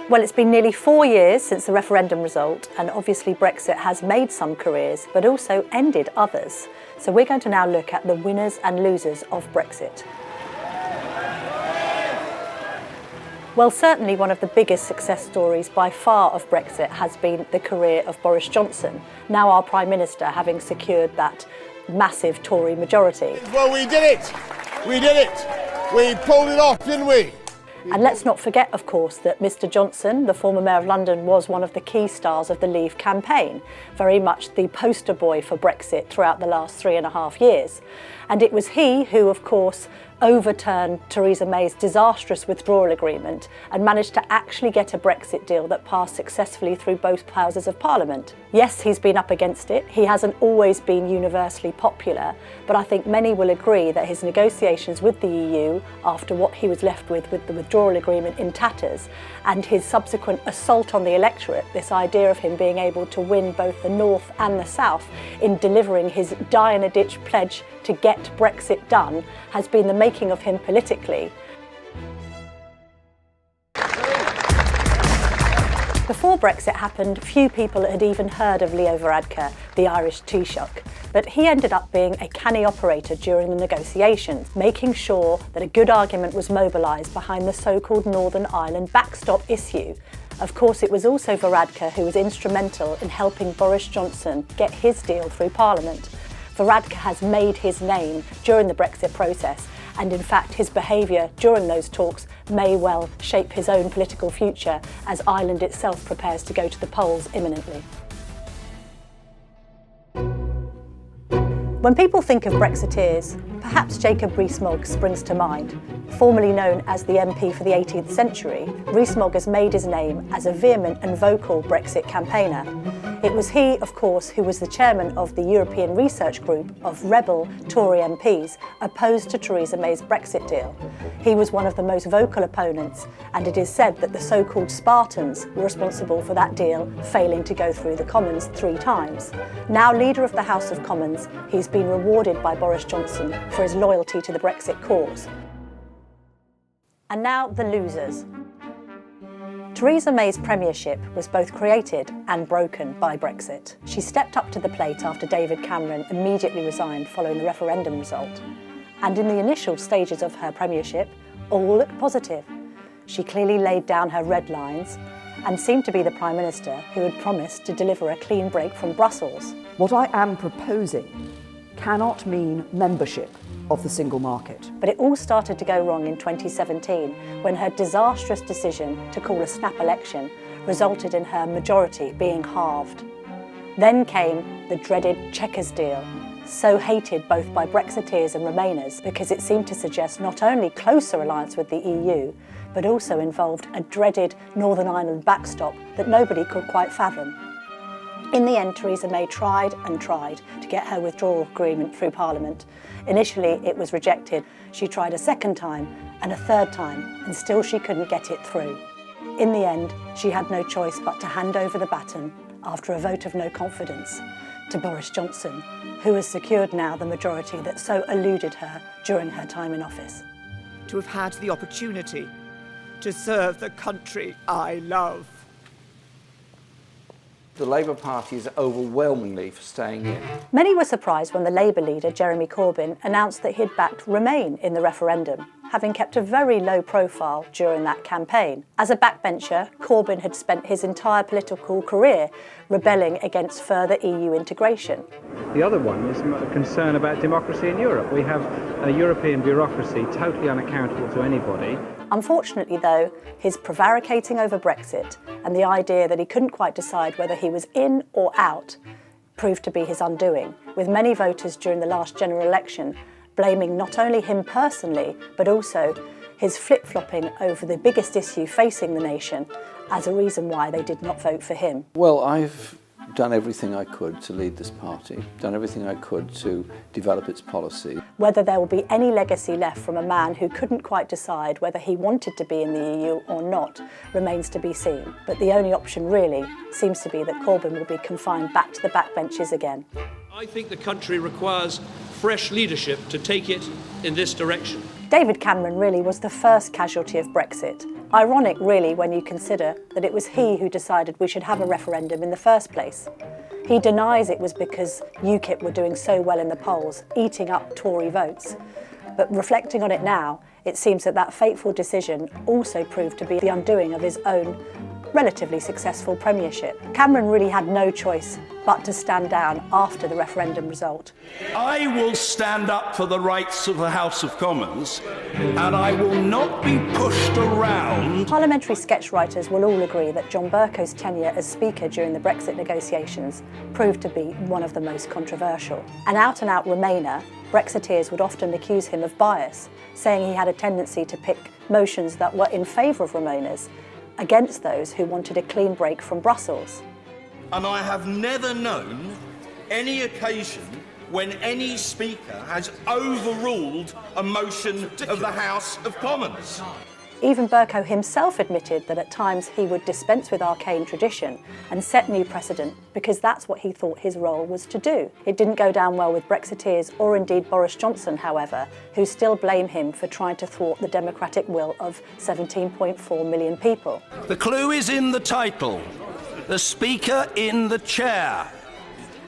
Well, it's been nearly 4 years since the referendum result, and obviously Brexit has made some careers, but also ended others. So we're going to now look at the winners and losers of Brexit. Well, certainly one of the biggest success stories by far of Brexit has been the career of Boris Johnson, now our Prime Minister, having secured that massive Tory majority. Well, we did it! We did it! We pulled it off, didn't we? And let's not forget, of course, that Mr Johnson, the former Mayor of London, was one of the key stars of the Leave campaign, very much the poster boy for Brexit throughout the last 3.5 years. And it was he who, of course, overturned Theresa May's disastrous withdrawal agreement and managed to actually get a Brexit deal that passed successfully through both houses of Parliament. Yes, he's been up against it. He hasn't always been universally popular, but I think many will agree that his negotiations with the EU, after what he was left with the withdrawal agreement in tatters, and his subsequent assault on the electorate, this idea of him being able to win both the North and the South in delivering his die-in-a-ditch pledge to get Brexit done, has been the making of him politically. Before Brexit happened, few people had even heard of Leo Varadkar, the Irish Taoiseach, but he ended up being a canny operator during the negotiations, making sure that a good argument was mobilised behind the so-called Northern Ireland backstop issue. Of course, it was also Varadkar who was instrumental in helping Boris Johnson get his deal through Parliament. Varadkar has made his name during the Brexit process, and in fact his behaviour during those talks may well shape his own political future as Ireland itself prepares to go to the polls imminently. When people think of Brexiteers, perhaps Jacob Rees-Mogg springs to mind. Formerly known as the MP for the 18th century, Rees-Mogg has made his name as a vehement and vocal Brexit campaigner. It was he, of course, who was the chairman of the European Research Group of rebel Tory MPs opposed to Theresa May's Brexit deal. He was one of the most vocal opponents, and it is said that the so-called Spartans were responsible for that deal failing to go through the Commons 3 times. Now leader of the House of Commons, he's been rewarded by Boris Johnson for his loyalty to the Brexit cause. And now the losers. Theresa May's premiership was both created and broken by Brexit. She stepped up to the plate after David Cameron immediately resigned following the referendum result. And in the initial stages of her premiership, all looked positive. She clearly laid down her red lines and seemed to be the Prime Minister who had promised to deliver a clean break from Brussels. What I am proposing cannot mean membership of the single market. But it all started to go wrong in 2017 when her disastrous decision to call a snap election resulted in her majority being halved. Then came the dreaded Chequers deal, so hated both by Brexiteers and Remainers because it seemed to suggest not only closer alliance with the EU, but also involved a dreaded Northern Ireland backstop that nobody could quite fathom. In the end, Theresa May tried and tried to get her withdrawal agreement through Parliament. Initially, it was rejected. She tried a second time and a third time, and still she couldn't get it through. In the end, she had no choice but to hand over the baton after a vote of no confidence to Boris Johnson, who has secured now the majority that so eluded her during her time in office. To have had the opportunity to serve the country I love. The Labour Party is overwhelmingly for staying in. Many were surprised when the Labour leader, Jeremy Corbyn, announced that he'd backed Remain in the referendum, having kept a very low profile during that campaign. As a backbencher, Corbyn had spent his entire political career rebelling against further EU integration. The other one is a concern about democracy in Europe. We have a European bureaucracy totally unaccountable to anybody. Unfortunately, though, his prevaricating over Brexit and the idea that he couldn't quite decide whether he was in or out proved to be his undoing, with many voters during the last general election blaming not only him personally, but also his flip-flopping over the biggest issue facing the nation as a reason why they did not vote for him. Well, I've done everything I could to lead this party, done everything I could to develop its policy. Whether there will be any legacy left from a man who couldn't quite decide whether he wanted to be in the EU or not remains to be seen. But the only option really seems to be that Corbyn will be confined back to the backbenches again. I think the country requires fresh leadership to take it in this direction. David Cameron really was the first casualty of Brexit. Ironic, really, when you consider that it was he who decided we should have a referendum in the first place. He denies it was because UKIP were doing so well in the polls, eating up Tory votes. But reflecting on it now, it seems that that fateful decision also proved to be the undoing of his own relatively successful premiership. Cameron really had no choice but to stand down after the referendum result. I will stand up for the rights of the House of Commons, and I will not be pushed around. Parliamentary sketch writers will all agree that John Bercow's tenure as Speaker during the Brexit negotiations proved to be one of the most controversial. An out-and-out Remainer, Brexiteers would often accuse him of bias, saying he had a tendency to pick motions that were in favour of Remainers against those who wanted a clean break from Brussels. And I have never known any occasion when any Speaker has overruled a motion of the House of Commons. Even Bercow himself admitted that at times he would dispense with arcane tradition and set new precedent because that's what he thought his role was to do. It didn't go down well with Brexiteers or indeed Boris Johnson, however, who still blame him for trying to thwart the democratic will of 17.4 million people. The clue is in the title. The Speaker in the chair.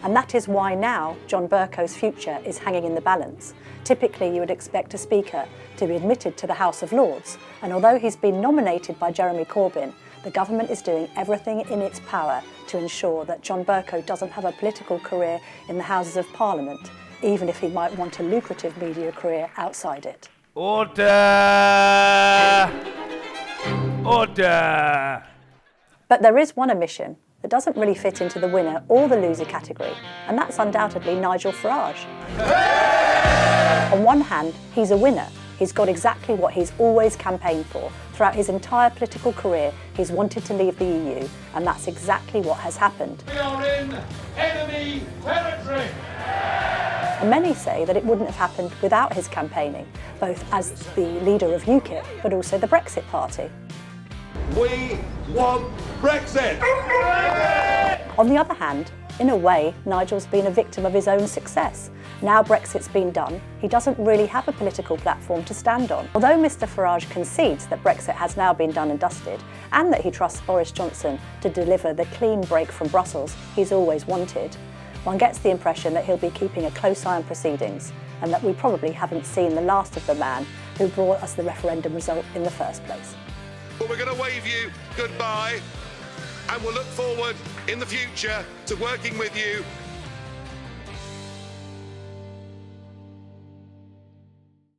And that is why now John Bercow's future is hanging in the balance. Typically, you would expect a Speaker to be admitted to the House of Lords, and although he's been nominated by Jeremy Corbyn, the government is doing everything in its power to ensure that John Bercow doesn't have a political career in the Houses of Parliament, even if he might want a lucrative media career outside it. Order! Order! But there is one omission that doesn't really fit into the winner or the loser category, and that's undoubtedly Nigel Farage. On one hand, he's a winner. He's got exactly what he's always campaigned for. Throughout his entire political career, he's wanted to leave the EU, and that's exactly what has happened. We are in enemy territory. And many say that it wouldn't have happened without his campaigning, both as the leader of UKIP, but also the Brexit Party. We want Brexit. On the other hand, in a way, Nigel's been a victim of his own success. Now Brexit's been done, he doesn't really have a political platform to stand on. Although Mr Farage concedes that Brexit has now been done and dusted, and that he trusts Boris Johnson to deliver the clean break from Brussels he's always wanted, one gets the impression that he'll be keeping a close eye on proceedings, and that we probably haven't seen the last of the man who brought us the referendum result in the first place. But we're going to wave you goodbye, and we'll look forward in the future to working with you